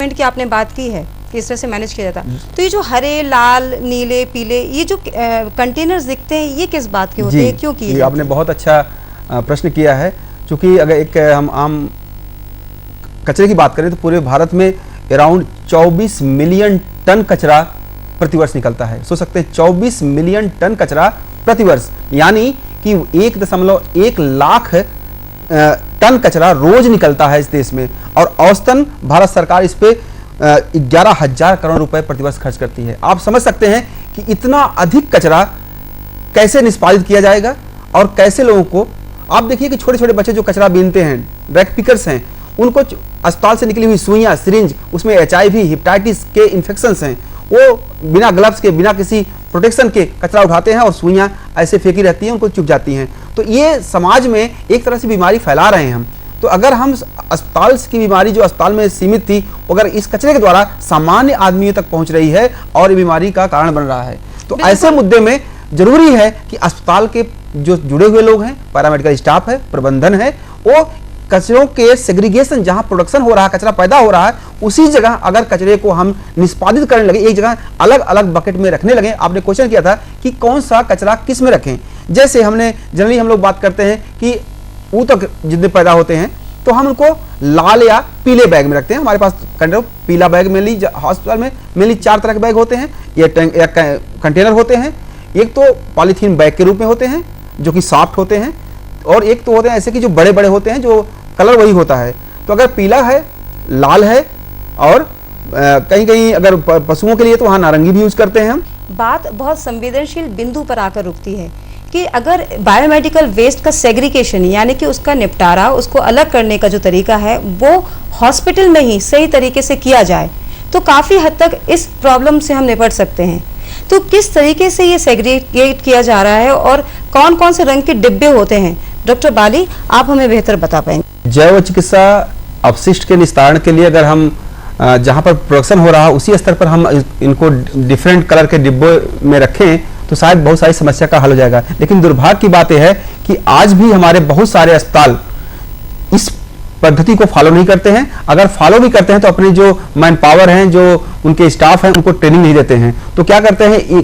की आपने बात की है कि इस तरह से मैनेज किया जाता, तो ये जो हरे, लाल, नीले, पीले ये जो कंटेनर्स दिखते हैं ये किस बात के होते हैं, क्यों किए जाते हैं? आपने बहुत अच्छा प्रश्न किया है। क्योंकि अगर एक हम आम कचरे की बात करें तो पूरे भारत में अराउंड 24 मिलियन टन कचरा प्रतिवर्ष निकलता है। सोच सकते हैं 24 मिलियन टन कचरा प्रतिवर्ष, यानी कि 1.1 लाख टन कचरा रोज निकलता है इस देश में, और औसतन भारत सरकार इस पे 11,000 करोड़ रुपए प्रतिवर्ष खर्च करती है। आप समझ सकते हैं कि इतना अधिक कचरा कैसे निष्पादित किया जाएगा और कैसे लोगों को। आप देखिए कि छोटे छोटे बच्चे जो कचरा बीनते हैं, ड्रग पिकर्स हैं, उनको अस्पताल से निकली हुई सुइयां, सिरिंज, उसमें HIV, हेपेटाइटिस के इन्फेक्शंस हैं, वो बिना ग्लव्स के, बिना किसी प्रोटेक्शन के कचरा उठाते हैं और सुइयां ऐसे फेंकी रहती हैं, उनको चुभ जाती हैं। तो ये समाज में एक तरह से बीमारी फैला रहे हैं हम। तो अगर हम अस्पताल की बीमारी जो अस्पताल में सीमित थी, अगर इस कचरे के द्वारा सामान्य आदमियों तक पहुंच रही है और ये बीमारी का कारण बन रहा है, तो ऐसे मुद्दे में जरूरी है कि अस्पताल के जो जुड़े हुए लोग हैं, पैरामेडिकल स्टाफ है, प्रबंधन है, वो कचरों के सेग्रीगेशन, जहां प्रोडक्शन हो रहा है, कचरा पैदा हो रहा है, उसी जगह अगर कचरे को हम निष्पादित करने लगे, एक जगह अलग अलग बकेट में रखने लगे। आपने क्वेश्चन किया था कि कौन सा कचरा किस में रखें। जैसे हमने जनरली हम लोग बात करते हैं कि ऊतक जितने पैदा होते हैं तो हम उनको लाल या पीले बैग में रखते हैं। हमारे पास पीला बैग मेनली हॉस्पिटल में मेनली 4 तरह के बैग होते हैं, ये कंटेनर होते हैं। एक तो पॉलीथीन बैग के रूप में होते हैं जो कि सॉफ्ट होते हैं, और एक तो होते हैं ऐसे कि जो बड़े बड़े होते हैं, जो कलर वही होता है। तो अगर पीला है, लाल है, और कहीं कहीं अगर पशुओं के लिए तो वहाँ नारंगी भी यूज करते हैं हम। बात बहुत संवेदनशील बिंदु पर आकर रुकती है कि अगर बायोमेडिकल वेस्ट का सेग्रीगेशन यानी कि उसका निपटारा, उसको अलग करने का जो तरीका है वो हॉस्पिटल में ही सही तरीके से किया जाए तो काफ़ी हद तक इस प्रॉब्लम से हम निपट सकते हैं। तो किस तरीके से ये सेग्रीगेट किया जा रहा है और कौन कौन से रंग के डिब्बे होते हैं, डॉक्टर बाली आप हमें बेहतर बता पाएंगे? जैव चिकित्सा अपशिष्ट के निस्तारण के लिए अगर हम जहाँ पर प्रोडक्शन हो रहा है उसी स्तर पर हम इनको डिफरेंट कलर के डिब्बों में रखें तो शायद बहुत सारी समस्या का हल हो जाएगा। लेकिन दुर्भाग्य की बात यह है कि आज भी हमारे बहुत सारे अस्पताल इस पद्धति को फॉलो नहीं करते हैं। अगर फॉलो भी करते हैं तो अपने जो मैन पावर हैं, जो उनके स्टाफ हैं, उनको ट्रेनिंग नहीं देते हैं। तो क्या करते हैं,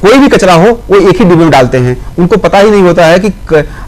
कोई भी कचरा हो वो एक ही डिब्बे में डालते हैं। उनको पता ही नहीं होता है कि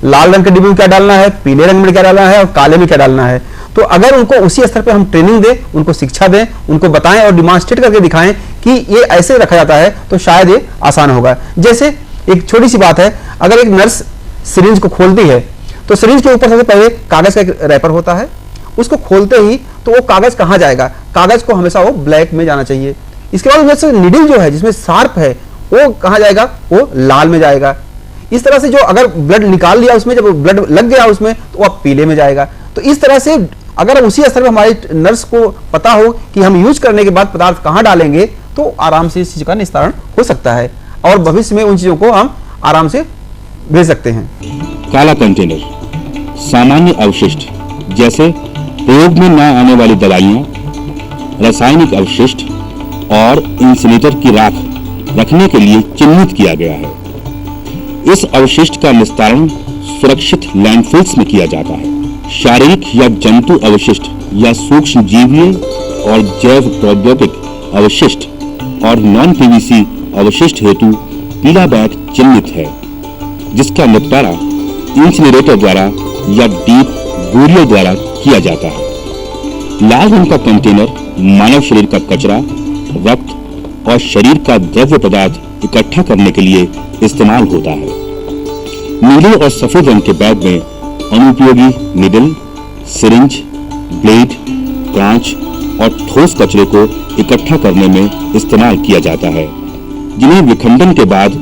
लाल रंग के डिब्बे में क्या डालना है, पीले रंग में क्या डालना है और काले में क्या डालना है। तो अगर उनको उसी स्तर पे हम ट्रेनिंग दें, उनको शिक्षा दें, उनको बताएं और डिमॉन्स्ट्रेट करके दिखाएं कि ये ऐसे रखा जाता है, तो शायद ये आसान होगा। जैसे एक छोटी सी बात है, अगर एक नर्स सिरिंज को खोलती है तो सिरिंज के ऊपर सबसे पहले कागज का एक रैपर होता है। उसको खोलते ही तो वो कागज कहाँ जाएगा, कागज को हमेशा वो ब्लैक में जाना चाहिए। इसके बाद उसमें निडल जो है जिसमें शार्प है वो कहाँ जाएगा, वो लाल में जाएगा। इस तरह से जो अगर ब्लड निकाल लिया उसमें, जब ब्लड लग गया उसमें तो वो पीले में जाएगा। तो इस तरह से अगर उसी स्तर पर हमारे नर्स को पता हो कि हम यूज करने के बाद पदार्थ कहाँ डालेंगे तो आराम से इस चीज का निस्तारण हो सकता है और भविष्य में उन चीजों को हम आराम से भेज सकते हैं। काला कंटेनर, सामान्य अवशिष्ट जैसे प्रयोग में न आने वाली दवाइयां, रासायनिक अवशिष्ट और इंसिनेटर की राख रखने के लिए चिन्हित किया गया है। इस अवशिष्ट का निस्तारण सुरक्षित लैंडफिल्स में किया जाता है। शारीरिक या जंतु अवशिष्ट या सूक्ष्म जीवीय और जैव प्रौद्योगिक अवशिष्ट और नॉन पीवीसी अवशिष्ट हेतु पीला बैग चिन्हित है, जिसका निपटारा इंसिनरेटर द्वारा या डीप बूरियर द्वारा किया जाता है। लाल रंग का कंटेनर मानव शरीर का कचरा, रक्त और शरीर का द्रव्य पदार्थ इकट्ठा करने के लिए इस्तेमाल होता है। नीले और सफेद रंग के बैग में अनुपयोगी निडल, सिरिंज, ब्लेड, कांच और ठोस कचरे को इकट्ठा करने में इस्तेमाल किया जाता है, जिन्हें विखंडन के बाद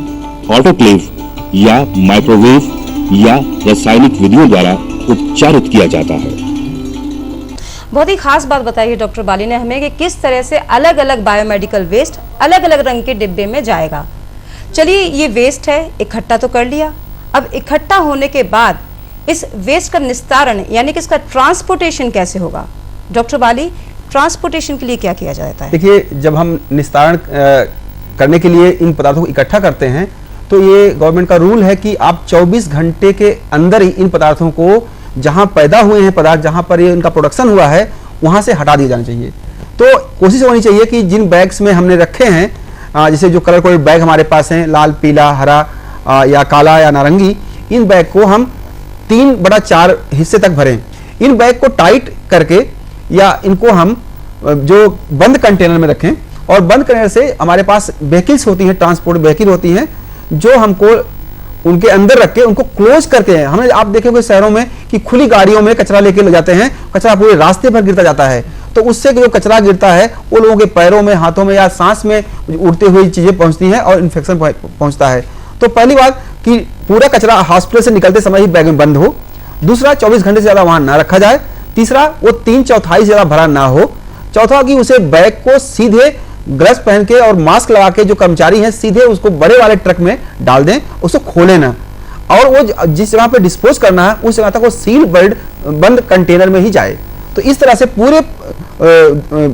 ऑटोक्लेव या माइक्रोवेव या रासायनिक विधियों द्वारा उपचारित किया जाता है। बहुत ही खास बात बताई डॉक्टर बाली ने हमें कि किस तरह से अलग अलग बायोमेडिकल वेस्ट अलग अलग रंग के डिब्बे में जाएगा। चलिए ये वेस्ट है, इकट्ठा तो कर लिया, अब इकट्ठा होने के बाद इस वेस्ट का निस्तारण यानी कि इसका ट्रांसपोर्टेशन कैसे होगा? डॉक्टर बाली, ट्रांसपोर्टेशन के लिए क्या किया जाता है? देखिए, जब हम निस्तारण करने के लिए इन पदार्थों को इकट्ठा करते हैं तो ये गवर्नमेंट का रूल है कि आप 24 घंटे के अंदर ही इन पदार्थों को जहां पैदा हुए हैं पदार्थ, जहां पर ये इनका प्रोडक्शन हुआ है, वहां से हटा दिए जाने चाहिए। तो कोशिश होनी चाहिए कि जिन बैग्स में हमने रखे हैं, जैसे जो कलर कोड बैग हमारे पास हैं, लाल, पीला, हरा या काला या नारंगी, इन बैग को हम 3/4 हिस्से तक भरें। इन बैग को टाइट करके या इनको हम जो बंद कंटेनर में रखें, और बंद कंटेनर से हमारे पास व्हीकल्स होती हैं, ट्रांसपोर्ट व्हीकल होती हैं, जो हमको उनके अंदर रख के उनको क्लोज करते हैं। हमने आप देखे हुए शहरों में कि खुली गाड़ियों में कचरा लेके ले जाते हैं, कचरा पूरे रास्ते पर गिरता जाता है, तो उससे जो कचरा गिरता है वो लोगों के पैरों में, हाथों में या सांस में उड़ते हुई चीजें पहुंचती हैं और इन्फेक्शन पहुंचता है। तो पहली बात कि पूरा कचरा हॉस्पिटल से निकलते समय ही बैग में बंद हो। दूसरा, 24 घंटे से ज्यादा वहां ना रखा जाए। तीसरा, वो 3/4 से ज्यादा भरा ना हो। चौथा, कि उसे बैग को सीधे ग्लव्स पहन के और मास्क लगा के जो कर्मचारी हैं सीधे उसको बड़े वाले ट्रक में डाल दें, उसको खोलें ना, और वो जिस जगह पे डिस्पोज करना है उस जगह तक वो सील बंद कंटेनर में ही जाए। तो इस तरह से पूरे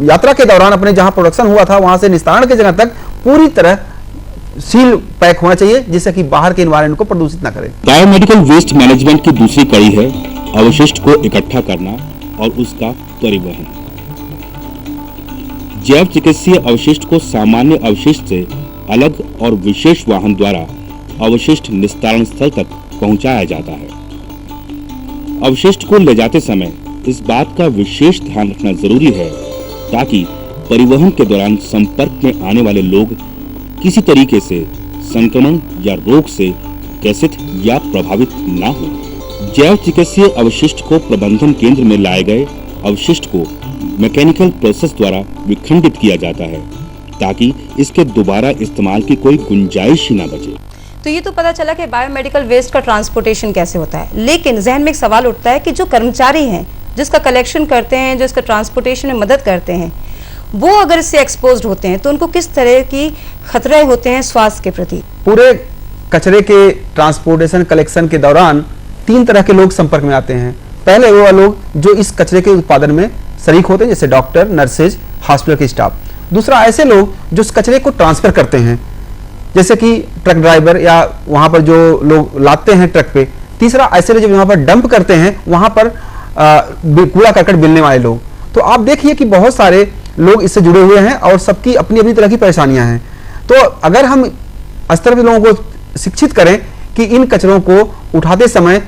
यात्रा के दौरान अपने जहां प्रोडक्शन हुआ था वहां से निस्तारण की जगह तक पूरी तरह सील पैक होना चाहिए, जिससे कि बाहर के एनवायरनमेंट को प्रदूषित ना करे। बायोमेडिकल वेस्ट मैनेजमेंट की दूसरी कड़ी है अवशिष्ट को इकट्ठा करना और उसका परिवहन। जैव चिकित्सीय अवशिष्ट को सामान्य अवशिष्ट से अलग और विशेष वाहन द्वारा अवशिष्ट निस्तारण स्थल तक पहुंचाया जाता है। अवशिष्ट को ले जाते समय इस बात का विशेष ध्यान रखना जरूरी है ताकि परिवहन के दौरान संपर्क में आने वाले लोग किसी तरीके से संक्रमण या रोग से ग्रसित या प्रभावित न हो। जैव चिकित्सीय अवशिष्ट को प्रबंधन केंद्र में लाए गए अवशिष्ट को मैकेनिकल प्रोसेस द्वारा विखंडित किया जाता है ताकि इसके दोबारा इस्तेमाल की कोई गुंजाइश ही न बचे। तो ये तो पता चला कि बायोमेडिकल वेस्ट का ट्रांसपोर्टेशन कैसे होता है, लेकिन जहन में एक सवाल उठता है कि जो कर्मचारी हैं, जिसका कलेक्शन करते हैं, जो इसका ट्रांसपोर्टेशन में मदद करते हैं, वो अगर इससे एक्सपोज्ड होते हैं तो उनको किस तरह की खतरे होते हैं स्वास्थ्य के प्रति? पूरे कचरे के ट्रांसपोर्टेशन कलेक्शन के दौरान 3 तरह के लोग संपर्क में आते हैं। पहले वो लोग जो इस कचरे के उत्पादन में शरीक होते हैं, जैसे डॉक्टर, नर्सेज, हॉस्पिटल के स्टाफ। दूसरा, ऐसे लोग जो इस कचरे को ट्रांसफर करते हैं, जैसे कि ट्रक ड्राइवर या वहां पर जो लोग लाते हैं ट्रक पे। तीसरा, ऐसे लोग जो वहां पर डंप करते हैं, वहां पर कूड़ा करकट बिलने वाले लोग। तो आप देखिए कि बहुत सारे लोग इससे जुड़े हुए हैं और सबकी अपनी अपनी तरह की परेशानियां हैं। तो अगर हम स्तर पे लोगों को शिक्षित करें कि इन कचरों को उठाते समय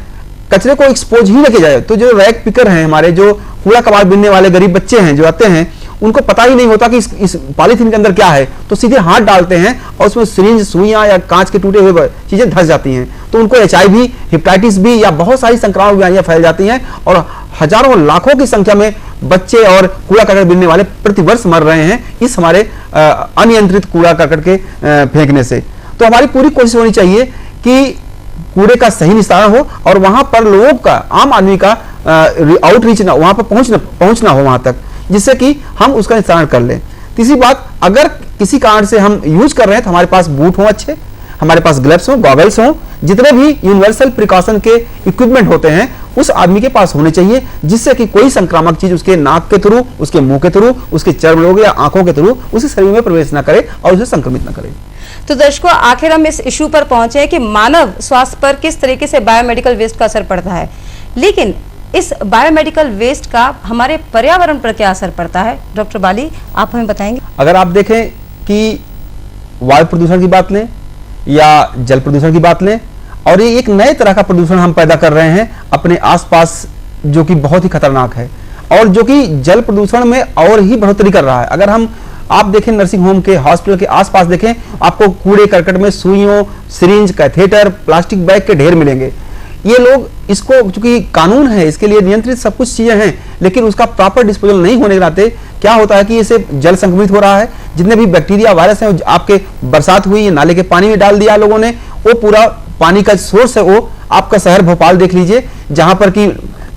कचरे को एक्सपोज ही रखे जाए, तो जो रैक पिकर हैं, हमारे जो कूड़ा कबाड़ बिनने वाले गरीब बच्चे हैं जो आते हैं, उनको पता ही नहीं होता कि इस पॉलीथीन के अंदर क्या है, तो सीधे हाथ डालते हैं और उसमें सिरिंज, सुइयां या कांच के टूटे हुए चीजें धंस जाती हैं। तो उनको HIV, हेपेटाइटिस बी या बहुत सारी संक्रामक बीमारियां फैल जाती हैं और हजारों लाखों की संख्या में बच्चे और कूड़ा करकट बिनने वाले प्रतिवर्ष मर रहे हैं इस हमारे अनियंत्रित कूड़ा करकट के फेंकने से। तो हमारी पूरी कोशिश होनी चाहिए कि कूड़े का सही निस्तारण हो और वहां पर लोगों का, आम आदमी का आउटरीच ना, वहां पर पहुंचना हो वहां तक, जिससे कि हम उसका निस्तारण कर लें। तीसरी बात, अगर किसी कारण से हम यूज कर रहे हैं तो हमारे पास बूट हो अच्छे, हमारे पास ग्लव्स हो, गॉगल्स हो, जितने भी यूनिवर्सल प्रिकॉशन के इक्विपमेंट होते हैं उस आदमी के पास होने चाहिए, जिससे कि कोई संक्रामक चीज उसके नाक के थ्रू, उसके मुंह के थ्रू, उसके चर्म रोग या आंखों के थ्रू उसके शरीर में प्रवेश न करे और उसे संक्रमित न करे। तो दर्शकों, आखिर हम इस इशू पर पहुंचे हैं कि मानव स्वास्थ्य पर किस तरीके से बायोमेडिकल वेस्ट का असर पड़ता है, लेकिन इस बायोमेडिकल वेस्ट का हमारे पर्यावरण पर क्या असर पड़ता है? डॉक्टर बाली, आप हमें बताएंगे। अगर आप देखें कि वायु प्रदूषण की बात लें या जल प्रदूषण की बात लें, और ये एक नए तरह का प्रदूषण हम पैदा कर रहे हैं अपने आसपास, जो कि बहुत ही खतरनाक है और जो कि जल प्रदूषण में और ही बढ़ोतरी कर रहा है। अगर हम आप देखें नर्सिंग होम के, हॉस्पिटल के आसपास देखें, आपको कूड़े करकट में सुइयों, सिरिंज, कैथेटर, प्लास्टिक बैग के ढेर मिलेंगे। ये लोग इसको, चूंकि कानून है, इसके लिए नियंत्रित सब कुछ चीजें हैं, लेकिन उसका प्रॉपर डिस्पोजल नहीं होने के नाते क्या होता है कि इसे जल संक्रमित हो रहा है। जितने भी बैक्टीरिया, वायरस हैं, आपके बरसात हुई, नाले के पानी में डाल दिया लोगों ने, वो पूरा पानी का सोर्स है वो आपका शहर भोपाल देख लीजिए, जहां पर कि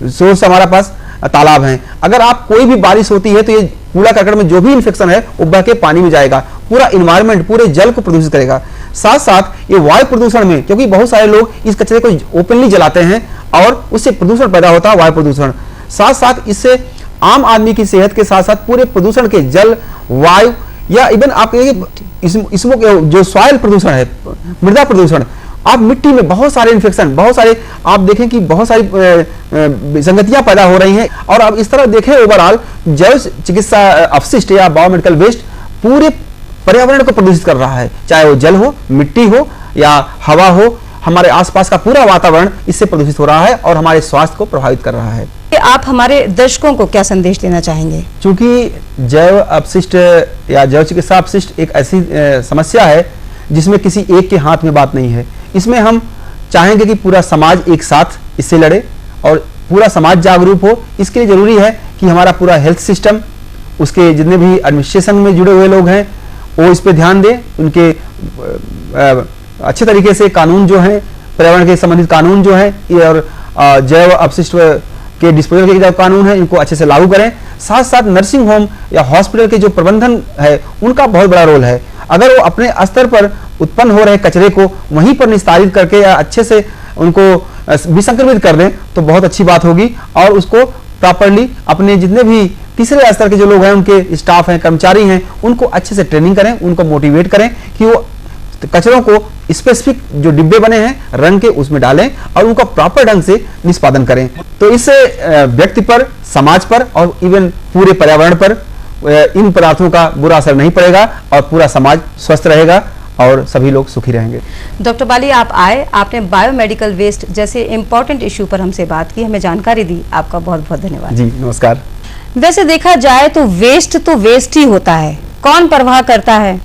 सोर्स हमारा पास तालाब है। अगर आप कोई भी बारिश होती है तो ये कूड़ा करकट में जो भी इंफेक्शन है वो बह के पानी में जाएगा, पूरा इन्वायरमेंट, पूरे जल को प्रदूषित करेगा। साथ साथ ये वायु प्रदूषण में, क्योंकि बहुत सारे लोग इस कचरे को ओपनली जलाते हैं और उससे प्रदूषण पैदा होता है, वायु प्रदूषण। साथ साथ इससे आम आदमी की सेहत के साथ साथ पूरे प्रदूषण के जल, वायु या इवन आप इसमें जो सॉइल प्रदूषण है, मृदा प्रदूषण, आप मिट्टी में बहुत सारे इन्फेक्शन, बहुत सारे आप देखें कि बहुत सारी संगतियां पैदा हो रही हैं। और अब इस तरह देखें ओवरऑल जैव चिकित्सा अपशिष्ट या बायोमेडिकल वेस्ट पूरे पर्यावरण को प्रदूषित कर रहा है, चाहे वो जल हो, मिट्टी हो या हवा हो। हमारे आसपास का पूरा वातावरण इससे प्रदूषित हो रहा है और हमारे स्वास्थ्य को प्रभावित कर रहा है। आप हमारे दर्शकों को क्या संदेश देना चाहेंगे? क्योंकि जैव अपशिष्ट या जैव चिकित्सा अपशिष्ट एक ऐसी समस्या है जिसमें किसी एक के हाथ में बात नहीं है। इसमें हम चाहेंगे कि पूरा समाज एक साथ इससे लड़े और पूरा समाज जागरूक हो। इसके लिए जरूरी है कि हमारा पूरा हेल्थ सिस्टम, उसके जितने भी एडमिनिस्ट्रेशन में जुड़े हुए लोग हैं वो इस पे ध्यान दें। उनके अच्छे तरीके से कानून जो हैं, पर्यावरण के संबंधित कानून जो हैं और जैव अपशिष्ट के डिस्पोजल के जो कानून है इनको अच्छे से लागू करें। साथ साथ नर्सिंग होम या हॉस्पिटल के जो प्रबंधन है उनका बहुत बड़ा रोल है। अगर वो अपने स्तर पर उत्पन्न हो रहे कचरे को वहीं पर निस्तारित करके या अच्छे से उनको विसंक्रमित कर दें तो बहुत अच्छी बात होगी। और उसको प्रॉपरली अपने जितने भी तीसरे स्तर के जो लोग हैं, उनके स्टाफ हैं, कर्मचारी हैं, उनको अच्छे से ट्रेनिंग करें, उनको मोटिवेट करें कि वो कचरों को स्पेसिफिक जो डिब्बे बने हैं रंग के उसमें डालें और उनका प्रॉपर ढंग से निष्पादन करें। तो इससे व्यक्ति पर, समाज पर और इवन पूरे पर्यावरण पर इन पदार्थों का बुरा असर नहीं पड़ेगा और पूरा समाज स्वस्थ रहेगा और सभी लोग सुखी रहेंगे। डॉक्टर बाली, आप आए, आपने बायोमेडिकल वेस्ट जैसे इंपॉर्टेंट इश्यू पर हमसे बात की, हमें जानकारी दी, आपका बहुत बहुत धन्यवाद। जी नमस्कार। वैसे देखा जाए तो वेस्ट ही होता है, कौन परवाह करता है।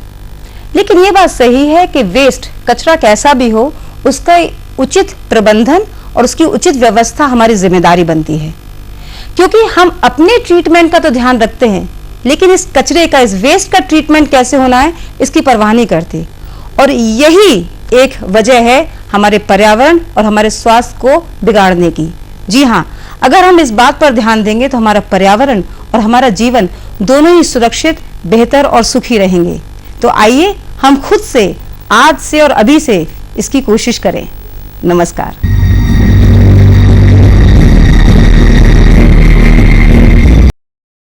लेकिन ये बात सही है कि वेस्ट, कचरा कैसा भी हो, उसका उचित प्रबंधन और उसकी उचित व्यवस्था हमारी जिम्मेदारी बनती है। क्योंकि हम अपने ट्रीटमेंट का तो ध्यान रखते हैं लेकिन इस कचरे का, इस वेस्ट का ट्रीटमेंट कैसे होना है इसकी परवाह नहीं करती। और यही एक वजह है हमारे पर्यावरण और हमारे स्वास्थ्य को बिगाड़ने की। जी हाँ, अगर हम इस बात पर ध्यान देंगे तो हमारा पर्यावरण और हमारा जीवन दोनों ही सुरक्षित, बेहतर और सुखी रहेंगे। तो आइए हम खुद से आज से और अभी से इसकी कोशिश करें। नमस्कार।